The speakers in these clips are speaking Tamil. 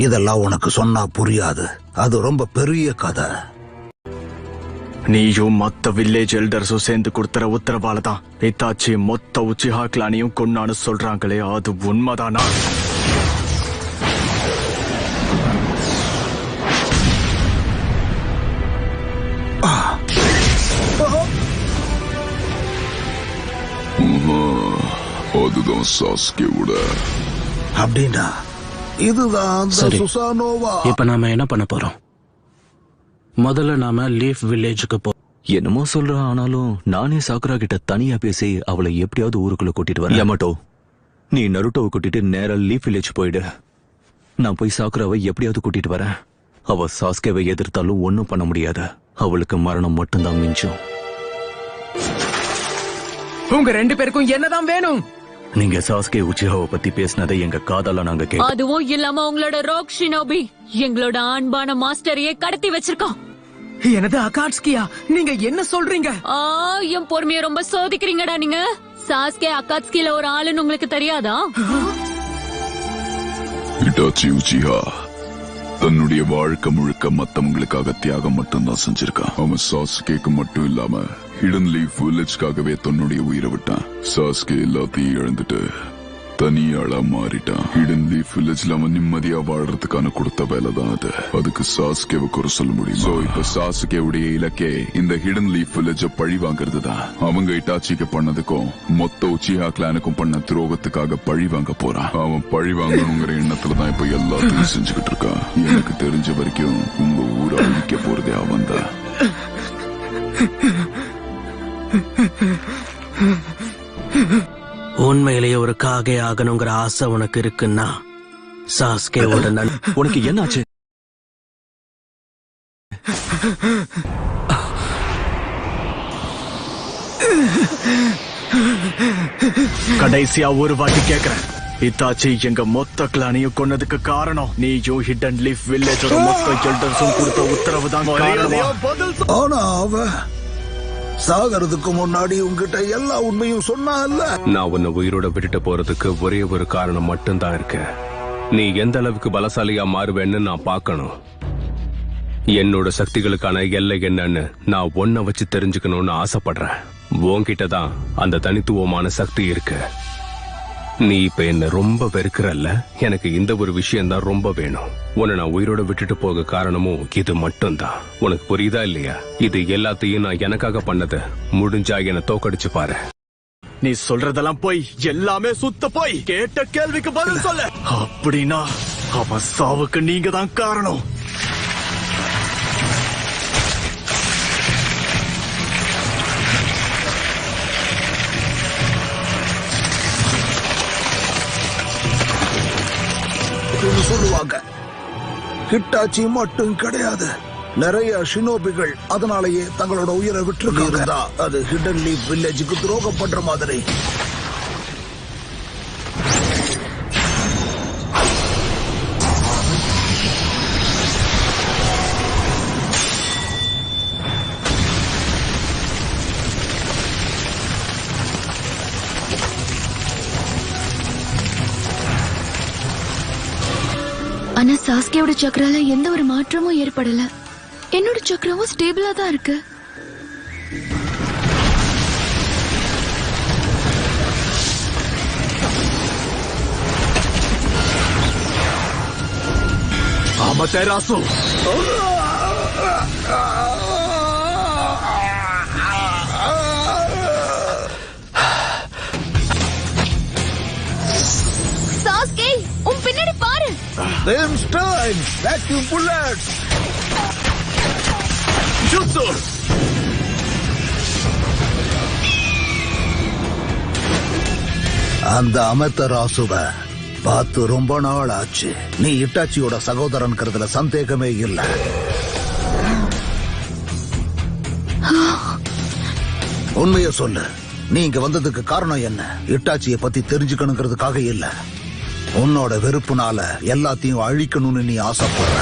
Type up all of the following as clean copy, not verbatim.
இதெல்லாம் உனக்கு சொன்னா புரியாது. அது ரொம்ப பெரிய கதை. நீயும் மொத்த வில்லேஜ் எல்டர்ஸும் சேர்ந்து கொடுத்துற உத்தரவாலதான் இத்தாச்சி மொத்த உச்சிஹா கிளானையும் கொன்னான்னு சொல்றாங்களே, அது உண்மைதானா? அதுதான் சாஸ்கேவோட. அப்படின்னா இதுதான் சுசானோவா. இப்ப நாம என்ன பண்ண போறோம்? முதல்ல நாம லீஃப் வில்லேஜுக்கு போ. என்னமோ சொல்றான், ஆனாலும் நானே சாக்குரா கிட்ட தனியா பேசி அவளை எப்படியாவது ஊருக்குள்ள கூட்டிட்டு வரேன். யமட்டோ, நீ நருட்டோவை கூட்டிட்டு நேரா லீஃப் வில்லேஜ் போயிடு. நான் போய் சாக்குராவை எப்படியாவது கூட்டிட்டு வரேன். அவ சாஸ்கேவை எதிர்த்தாலும் ஒன்னும் பண்ண முடியாது. அவளுக்கு மரணம் மட்டும்தான் மிஞ்சும். உங்க 2 பேருக்கும் என்னதான் வேணும்? நீங்க சாஸ்கே உச்சிஹாவை பத்தி பேசினதை எங்க காதால நாங்க கேட்டோம். அதுவும் இல்லாம உங்களோட ரோக் ஷினோபி எங்களோட அன்பான மாஸ்டரையே கடத்தி வச்சிருக்கோம். எனது அகாட்ஸ்கியா, நீங்க என்ன சொல்றீங்க? என் பொறுமையை ரொம்ப சோதிக்கிறீங்கடா நீங்க. சாஸ்கே அகாட்ஸ்கில ஒரு ஆளுன்னு உங்களுக்கு தெரியாதா? இட்டாச்சி உச்சிஹா தன்னுடைய வாழ்க்கை முழுக்க மத்தவங்களுக்காக தியாகம் மட்டும்தான் செஞ்சிருக்கான். அவன் சாஸ்கேக்கு மட்டும் இல்லாம ஹிடன் லீஃப் வில்லேஜ்காகவே தன்னுடைய உயிரை விட்டான். சாஸ்கே எல்லாத்தையும் இழந்துட்டு தனியாளா மாறிட்டான். ஹிடன் லீஃப் வில்லேஜ்ல அவன் நிம்மதியா வாழ்றதுக்கான கொடுத்த வேலை தான் அது. அதுக்கு சாஸ்கேவை குறை சொல்ல முடியும். சோ இப்ப சாஸ்கேவுடைய இலக்கே இந்த ஹிடன் லீஃப் வில்லேஜ பழி வாங்குறது தான். அவங்க இட்டாச்சிக்கு பண்ணதுக்கும் மொத்த உச்சிஹா கிளானுக்கும் பண்ண துரோகத்துக்காக பழி வாங்க போறான். அவன் பழி வாங்கணுங்கிற எண்ணத்துலதான் இப்ப எல்லாத்தையும் செஞ்சுக்கிட்டு இருக்கான். எனக்கு தெரிஞ்ச வரைக்கும் உங்க ஊரை அழிக்க போறதே அவன் தான். உண்மையிலேயே ஒரு காகே ஆகணுங்கிற ஆசை உனக்கு இருக்குன்னா சாஸ்கேவோட உனக்கு என்னாச்சு? கடைசியா ஒரு வாட்டி கேக்குறேன், இத்தாச்சி எங்க மொத்த கிளானையும் கொன்னதுக்கு காரணம் நீயும் ஹிடன் லீஃப் வில்லேஜோட மொத்த எல்டர்ஸும் கொடுத்த உத்தரவு தான் காரணமா? ஆனா அவ சாகிறதுக்கு முன்னாடி உங்ககிட்ட எல்லா உண்மையும் சொன்னால. நான் உன்னை உயிரோட விட்டுட்டு போறதுக்கு ஒரே ஒரு காரணம் மட்டும்தான் இருக்கு. நீ எந்த அளவுக்கு பலசாலியா மாறுவேன்னு நான் பார்க்கணும். என்னோட சக்திகளுக்கான எல்லை என்னன்னு நான் ஒன்ன வச்சு தெரிஞ்சுக்கணும்னு ஆசைப்படுறேன். உன்கிட்ட தான் அந்த தனித்துவமான சக்தி இருக்கு. நீ இப்ப என்ன ரொம்ப வெறுக்கிறல்ல, எனக்கு இந்த ஒரு விஷயம் தான் ரொம்ப வேணும். உன்னை நான் உயிரோட விட்டுட்டு போக காரணமும் இது மட்டும்தான். உனக்கு புரியுதா இல்லையா? இது எல்லாத்தையும் நான் எனக்காக பண்ணது. முடிஞ்சா என்ன தோக்கடிச்சு பாரு. நீ சொல்றதெல்லாம் போய், எல்லாமே சுத்த போய். கேட்ட கேள்விக்கு பதில் சொல்ல. அப்படின்னா அவன் சாவுக்கு நீங்க தான் காரணம். சொல்லுவாங்க. ஹிட்டாச்சி மட்டும் கிடையாது, நிறைய ஷினோபிகள் அதனாலேயே தங்களோட உயிரை விட்டு அது ஹிடன் லீஃப் வில்லேஜுக்கு துரோகம் பண்ற மாதிரி. ஆனா சாஸ்கேவோட சக்கரால எந்த ஒரு மாற்றமும் ஏற்படல. என்னோட சக்கரமும் ஸ்டேபிளா தான் இருக்கு. Amaterasu! சாஸ்கே, உன் பின்னாடி பாரு. Brimstone, vacuum bullets. Jutsu! அந்த அமத்தராசுவ பார்த்து ரொம்ப நாள் ஆச்சு. நீ இட்டாச்சியோட சகோதரன்கிறதுல சந்தேகமே இல்ல. உண்மைய சொல்லு, நீ இங்க வந்ததுக்கு காரணம் என்ன? இட்டாச்சிய பத்தி தெரிஞ்சுக்கணுங்கிறதுக்காக இல்ல, உன்னோட வெறுப்புனால எல்லாத்தையும் அழிக்கணும்னு நீ ஆசைப்படுற.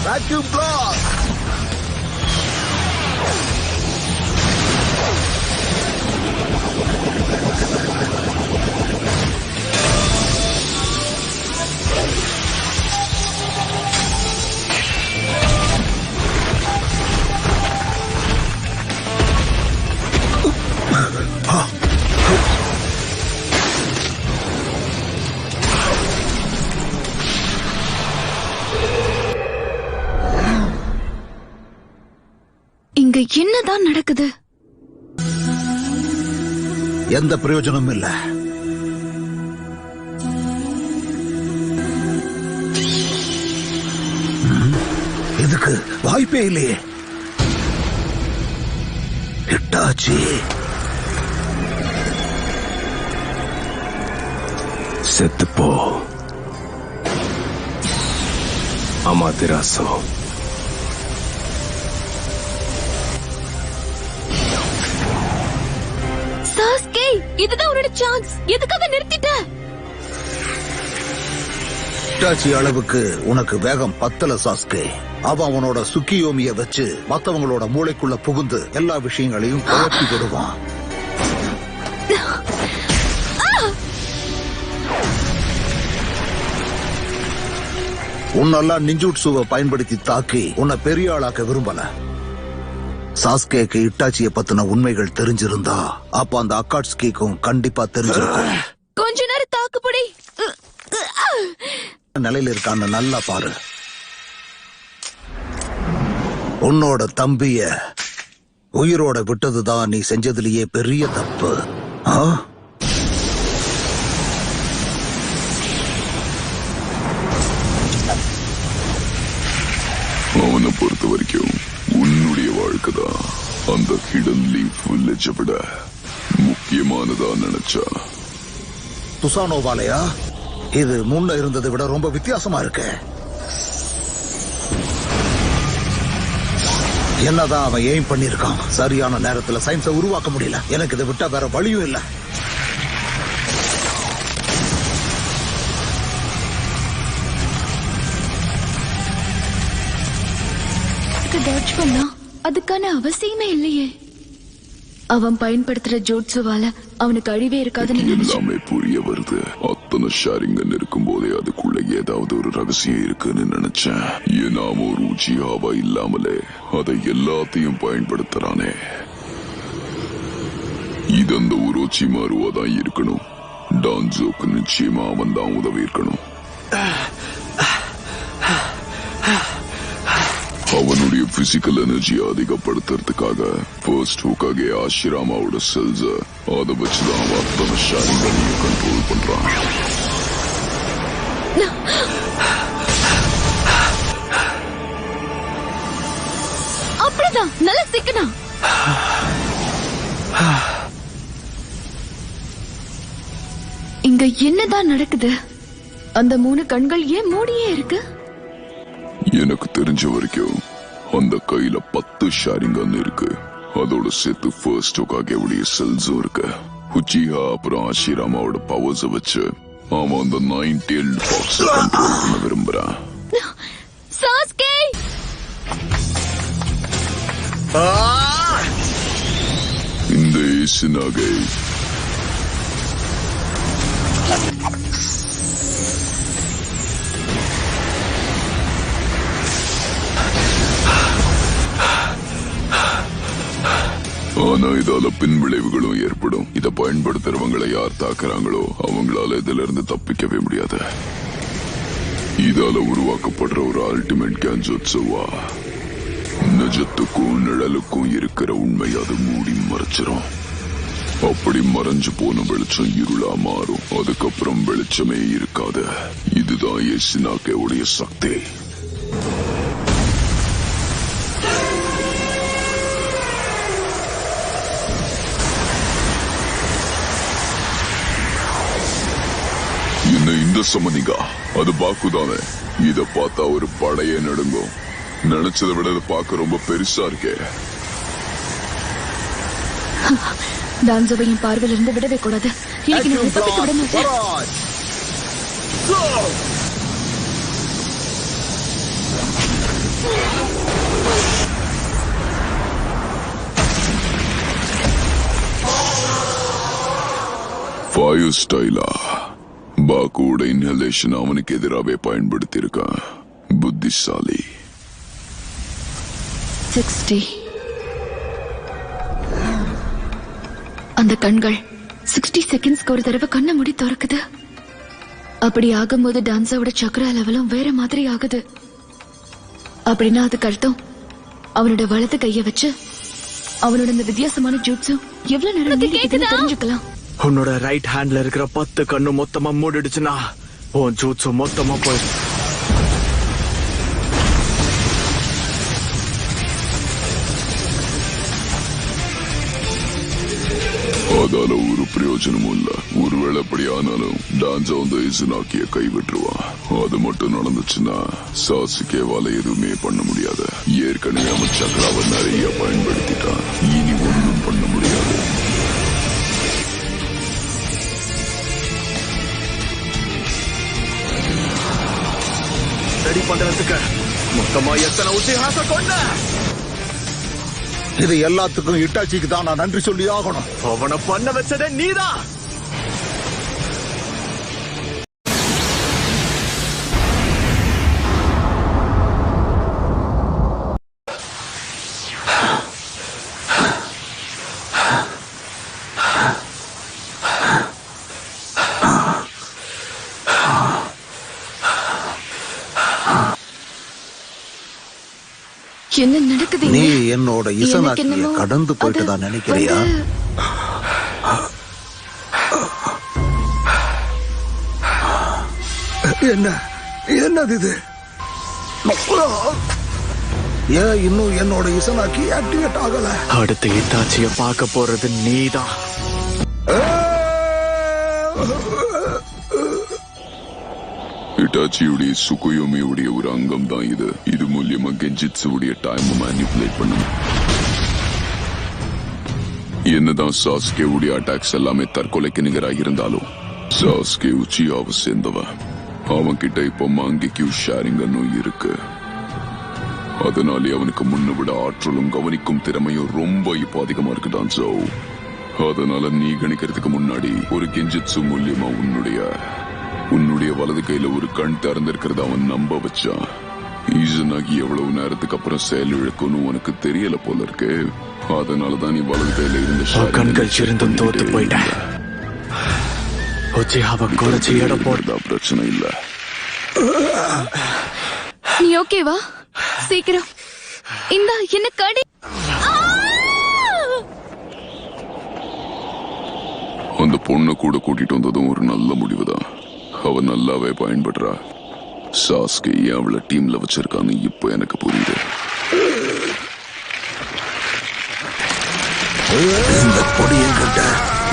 Vacuum black. இங்க என்னதான் நடக்குது? எந்த பிரயோஜனமும் இல்ல. இதுக்கு வாய்ப்பே இல்லையே. ஹிட்டாச்சி செத்துப்போ அமாதிராசோ. சாஸ்கே, இதுதான் உன்னோட சான்ஸ். எதுக்காக நிறுத்திட்ட? ஹிட்டாச்சி அளவுக்கு உனக்கு வேகம் பத்தல சாஸ்கே. அவன் உன்னோட சுக்கியோமிய வச்சு மத்தவங்களோட மூளைக்குள்ள புகுந்து எல்லா விஷயங்களையும் குழப்பி விடுவான். உன்னெல்லாம் நிஞ்சுட்சுவை பயன்படுத்தி தாக்கி உன்னை பெரிய ஆளாக்க விரும்பல. சாஸ்கேக்கு இட்டாச்சிய பத்தின உண்மைகள் தெரிஞ்சிருந்தா அப்ப அந்த அக்காட்ஸ்கிக்கும் கண்டிப்பா தெரிஞ்சிருக்கும். கொஞ்ச நேரம் தாக்குப்படி. நிலையில இருக்கான்னு நல்லா பாரு. உன்னோட தம்பிய உயிரோட விட்டதுதான் நீ செஞ்சதுலயே பெரிய தப்பு. அவனை பொறுத்த வரைக்கும் உன்னுடைய வாழ்க்கைதான் அந்த ஹிடன் லீஃப் வில்லேஜ் விட முக்கியமானதா நினைச்சா. துசானோவாலையா? இது முன்ன இருந்ததை விட ரொம்ப வித்தியாசமா இருக்கு. என்னதான் அவன் எய்ம் பண்ணிருக்கான். சரியான நேரத்துல சயின்ஸை உருவாக்க முடியல. எனக்கு இதை விட்டா வேற வழியும் இல்ல. டாட்ஜ் பண்ணா அதுக்கான அவசியமே இல்லையே. அவன் பயன்படுத்துற ஜோட்சுவால அவனுக்கு அழிவே இருக்காதுன்னு எல்லாமே புரிய வருது. அத்தனை ஷாரிங்கன் இருக்கும் போதே அதுக்குள்ள ஏதாவது ஒரு ரகசியம் இருக்குன்னு நினைச்சேன். ஏன்னா ஒரு உச்சியாவா இல்லாமலே அதை எல்லாத்தையும் பயன்படுத்துறானே. இது அந்த உரோச்சி மாறுவாதான் இருக்கணும். டான்ஜோக்கு நிச்சயமா அவன் தான் உதவி இருக்கணும். அவனுடைய பிசிக்கல் எனர்ஜி அதிகப்படுத்துறதுக்காக ஃபர்ஸ்ட் ஹூக்காகே ஆஷிராமாவோட செல்ஸ அதை வச்சுதான் அவன் அத்தனை ஷாரிங்கனையும் கண்ட்ரோல் பண்றான். அப்படிதான் நல்ல சிக்கனா. இங்க என்னதான் நடக்குது? அந்த 3 கண்கள் ஏன் மூடியே இருக்கு? எனக்கு தெரிஞ்ச வரைக்கும் அந்த கையில 10 ஷாரிங்கன் இருக்கு. அதோட சேர்த்து ஃபர்ஸ்ட் ஹூக்காகேவுடைய செல்ஸும் இருக்கு. உச்சிஹா அப்புறம் ஆஷிராமாவோட பவர்ஸ வச்சு அவன் அந்த 9-tailed fox கண்ட்ரோல் பண்ண விரும்புறான். சாஸ்கே, இந்த ஏசுனாகை ஆனா இதால பின் விளைவுகளும் ஏற்படும். இதை பயன்படுத்துறவங்களை யார் தாக்குறாங்களோ அவங்களால இதுல இருந்து தப்பிக்கவே முடியாது. இதால உருவாக்கப்படுற ஒரு அல்டிமேட் கேன்ஜோட்சுவா நிஜத்துக்கும் நிழலுக்கும் இருக்கிற உண்மை அது மூடி மறைச்சிரும். அப்படி மறைஞ்சு போன வெளிச்சம் இருளா மாறும். அதுக்கப்புறம் வெளிச்சமே இருக்காது. இதுதான் ஏசினாக்கேவுடைய சக்தி. இந்த சம்மதிங்க அது பாக்குதானே. இத பார்த்தா ஒரு படையே நடுங்கும். நினைச்சதை விட இதை பார்க்க ரொம்ப பெருசா இருக்கே. டான்சோவையும் பார்வையில இருந்து விடவே கூடாது. இன்னைக்கு நான் தப்பிக்க விட மாட்டேன். ஃபயர் ஸ்டைலா பாக்குவோட இன்ஹலேஷன் அவனுக்கு எதிராகவே பயன்படுத்தி இருக்கான். புத்திசாலி. 60. அந்த கண்கள் 60 செகண்ட்ஸ்க்கு ஒரு தடவை கண்ணை மூடி திறக்குது. அப்படி ஆகும்போது டான்ஸோட சக்கரா லெவலும் வேற மாதிரி ஆகுது. அப்படின்னா அதுக்கு அர்த்தம் அவனோட வலது கைய வச்சு அவனோட இந்த வித்தியாசமான ஜூட்ஸு எவ்வளவு நேரம் நீடிக்குதுன்னு தெரிஞ்சுக்கலாம். உன்னோட ரைட் ஹேண்ட்ல இருக்கிற 10 கண்ணு மொத்தமா மூடிடுச்சுன்னா உன் ஜூட்ஸு மொத்தமா போயிடும். அதால ஒரு பிரயோஜனமும் இல்ல. ஒருவேளை அப்படி ஆனாலும் டான்ஸா வந்து இசுனாக்கிய கைவிட்டுருவான். அது மட்டும் நடந்துச்சுன்னா சாசுகேவால எதுவுமே பண்ண முடியாது. ஏற்கனவே அவன் சக்ராவை நிறைய பயன்படுத்திட்டான். இனி ஒன்றும் பண்ண முடியாது. ரெடி பண்றதுக்கு மொத்தமா எத்தனை உத்திஹாச கொண்ட? இது எல்லாத்துக்கும் இட்டாச்சிக்கு தான் நான் நன்றி சொல்லி ஆகணும். அவனை பண்ண வச்சதே நீதான். என்ன நடக்குது? நீ என்னோட இசனாக்கிய கடந்து போயிட்டு தான் நினைக்கிறியா? என்னது இது? ஏன் இன்னும் என்னோட இசனாக்கி ஆக்டிவேட் ஆகல? அடுத்த இத்தாச்சிய பார்க்க போறது நீதான். இட்டாச்சியுடைய சுகுயோமியுடைய ஒரு அங்கம் தான் இது. இது மூலியமா கெஞ்சிட்சுடைய டைம் மேனிபுலேட் பண்ணும். என்னதான் சாஸ்கே உடைய அட்டாக்ஸ் எல்லாமே தற்கொலைக்கு நிகராக இருந்தாலும் சாஸ்கே உச்சியாவை சேர்ந்தவன். அவன் கிட்ட இப்ப மாங்கிக்கு ஷேரிங்கன்னு இருக்கு. அதனாலே அவனுக்கு முன்ன விட ஆற்றலும் கவனிக்கும் திறமையும் ரொம்ப இப்போ அதிகமா இருக்குதான். சோ அதனால நீ கணிக்கிறதுக்கு முன்னாடி ஒரு கெஞ்சிட்சு மூலியமா உன்னுடைய வலது கையில ஒரு கண் திறந்திருக்கிறத அவன் நம்ப வச்சான். ஈசனாகி எவ்வளவு நேரத்துக்கு அப்புறம் செயல் இழக்கும்னு உனக்கு தெரியல போல இருக்கு. அதனாலதான் நீ வலது கையில இருந்த கண்கள் சிறந்தும் தோத்து போயிட்டேன். பிரச்சனை இல்ல. நீ ஓகேவா? சீக்கிரம் இந்த என்ன கடி. அந்த பொண்ணை கூட கூட்டிட்டு வந்ததும் ஒரு நல்ல முடிவுதான். அவ நல்லாவே பயன்படுறா. சாஸ்கே ஏன் அவளை டீம்ல வச்சிருக்கான்னு இப்ப எனக்கு புரியுது. இந்த பொடியங்கிட்ட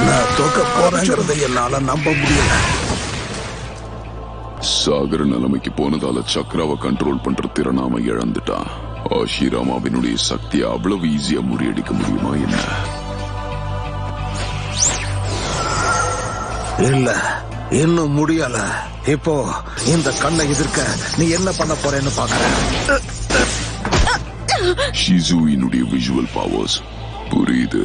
நான் தோக்க போறேங்கிறத என்னால நம்ப முடியல. சாகர நிலைமைக்கு போனதால சக்ராவை கண்ட்ரோல் பண்ற திறனாம இழந்துட்டான். ஆஷிராமாவினுடைய சக்தியை அவ்வளவு ஈஸியா முறியடிக்க முடியுமா என்ன? இல்ல, இன்னும் முடியல. இப்போ இந்த கண்ணை எதிர்க்க நீ என்ன பண்ண போறேன்னு பாக்குறேன். ஷிசுவினுடைய விஷுவல் பவர்ஸ் புரியுது.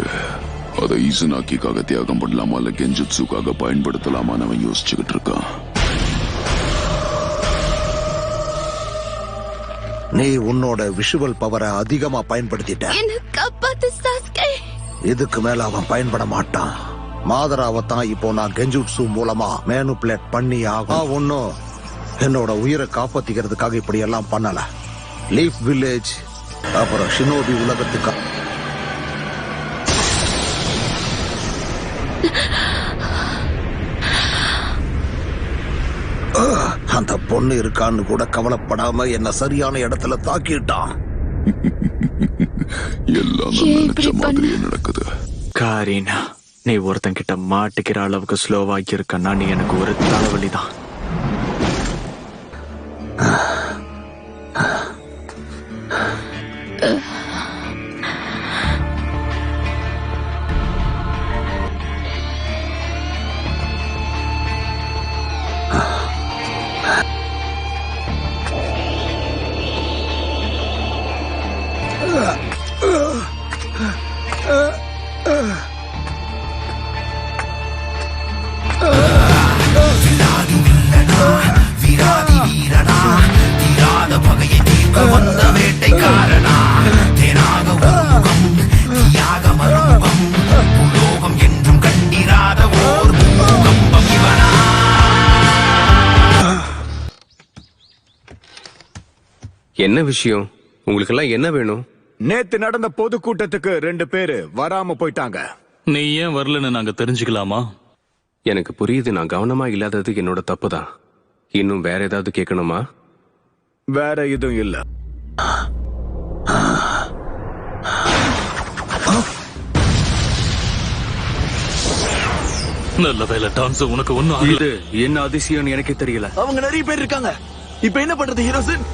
அதை ஈசனாக்கிக்காக தியாகம் பண்ணலாமா இல்ல கெஞ்சுட்சுக்காக பயன்படுத்தலாமா அவன் யோசிச்சுக்கிட்டு இருக்கான். நீ உன்னோட விஷுவல் பவரை அதிகமா பயன்படுத்திட்ட. இதுக்கு மேல அவன் பயன்பட மாட்டான். மாதராவை தான் இப்போ நான் கெஞ்சுட்சு மூலமா மேனுபுலேட் பண்ணி ஆகும். ஒன்னும் என்னோட உயிரை காப்பாத்திக்கிறதுக்காக இப்படி எல்லாம் பண்ணல. லீஃப் வில்லேஜ் அப்புறம் ஷினோபி உலகத்துக்கு அந்த பொண்ணு இருக்கான்னு கூட கவலைப்படாம என்ன சரியான இடத்துல தாக்கிட்டான். எல்லாம் நினைச்ச மாதிரியே நடக்குது. காரினா, நீ ஒருத்தன் கிட்ட மாட்டிக்கிற அளவுக்கு ஸ்லோவாக்கி இருக்கன்னா நீ எனக்கு ஒரு தலைவலிதான். என்ன விஷயம்? உங்களுக்கு எல்லாம் என்ன வேணும்? நேத்து நடந்த பொதுக்கூட்டத்துக்கு 2 பேரு வராம போயிட்டாங்க. நீ ஏன் வரலன்னு நாங்க தெரிஞ்சுக்கலாமா? எனக்கு புரியுது, நான் கவனமா இல்லாதது என்னோட தப்பு தான். இன்னும் வேற ஏதாவது கேட்கணுமா? வேற எதுவும் இல்ல. நல்ல வேலை டான்ஸ், உனக்கு ஒண்ணும் இது என்ன அதிசயம் எனக்கே தெரியல. அவங்க நிறைய பேர் இருக்காங்க. இப்ப என்ன பண்றது ஹீரோசன்?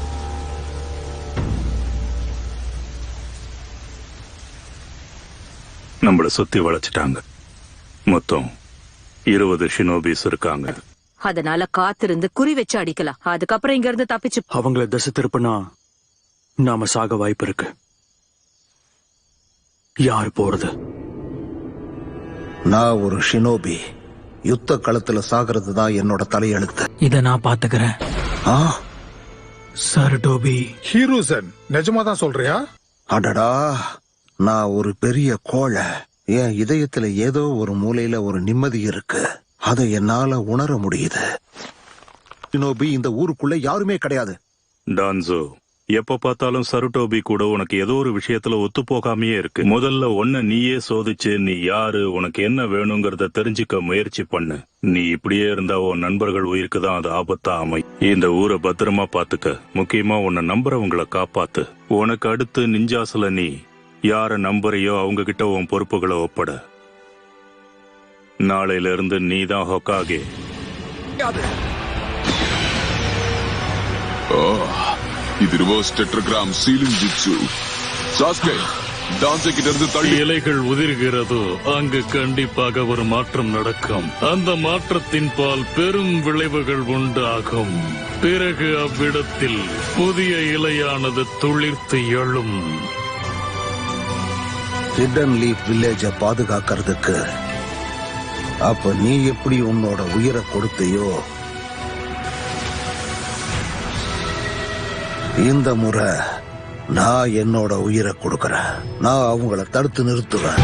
நம்மள சுத்தி வளைச்சிட்டாங்க. மொத்தம் 20 ஷினோபிஸ் இருக்காங்க. அதனால காத்திருந்து குறி வச்சு அடிக்கலாம். அதுக்கப்புறம் இங்க இருந்து தப்பிச்சு. அவங்கள திசை திருப்பினா நாம சாக வாய்ப்பு இருக்கு. யார் போறது? நான் ஒரு ஷினோபி. யுத்த களத்துல சாகிறது தான் என்னோட தலையெழுத்து. இத நான் பாத்துக்கிறேன். சார் டோபி. ஹீரோசன், நிஜமா தான் சொல்றியா? அடடா, நான் ஒரு பெரிய கோழை. என் இதயத்துல ஏதோ ஒரு மூலையில ஒரு நிம்மதி இருக்கு. அதை என்னால உணர முடியுது. ஷினோபி இந்த ஊருக்குள்ள யாருமே கிடையாது. டான்சோ, எப்ப பார்த்தாலும் சருட்டோபி கூட உனக்கு ஏதோ ஒரு விஷயத்துல ஒத்து போகாமையே இருக்கு. முதல்ல உன்னை நீயே சோதிச்சு நீ யாரு, உனக்கு என்ன வேணுங்கிறத தெரிஞ்சுக்க முயற்சி பண்ணு. நீ இப்படியே இருந்தா உன் நண்பர்கள் உயிருக்கு தான் அது ஆபத்தா அமை. இந்த ஊரை பத்திரமா பாத்துக்க. முக்கியமா உன்னை நம்புறவங்களை காப்பாத்து. உனக்கு அடுத்து நிஞ்சாஸ்ல நீ யார நம்புறியோ அவங்க கிட்ட உன் பொறுப்புகளை ஒப்பட. நாளையில இருந்து நீ தான் ஹொக்காகே. இது ரிவர்ஸ் டெட்ராகிராம் சீலிங் ஜிட்சு. சாஸ்கே, டான்ஸை கிட்ட இருந்து தள்ளி. இலைகள் உதிர்கிறதோ அங்கு கண்டிப்பாக ஒரு மாற்றம் நடக்கும். அந்த மாற்றத்தின் பால் பெரும் விளைவுகள் உண்டாகும். பிறகு அவ்விடத்தில் புதிய இலையானது துளிர்த்து எழும். ஹிடன் லீஃப் வில்லேஜ பாதுகாக்கிறதுக்கு அப்ப நீ எப்படி உன்னோட உயிரை கொடுத்தையோ, இந்த முறை நான் என்னோட உயிரை கொடுக்கறேன். நான் அவங்கள தடுத்து நிறுத்துவேன்.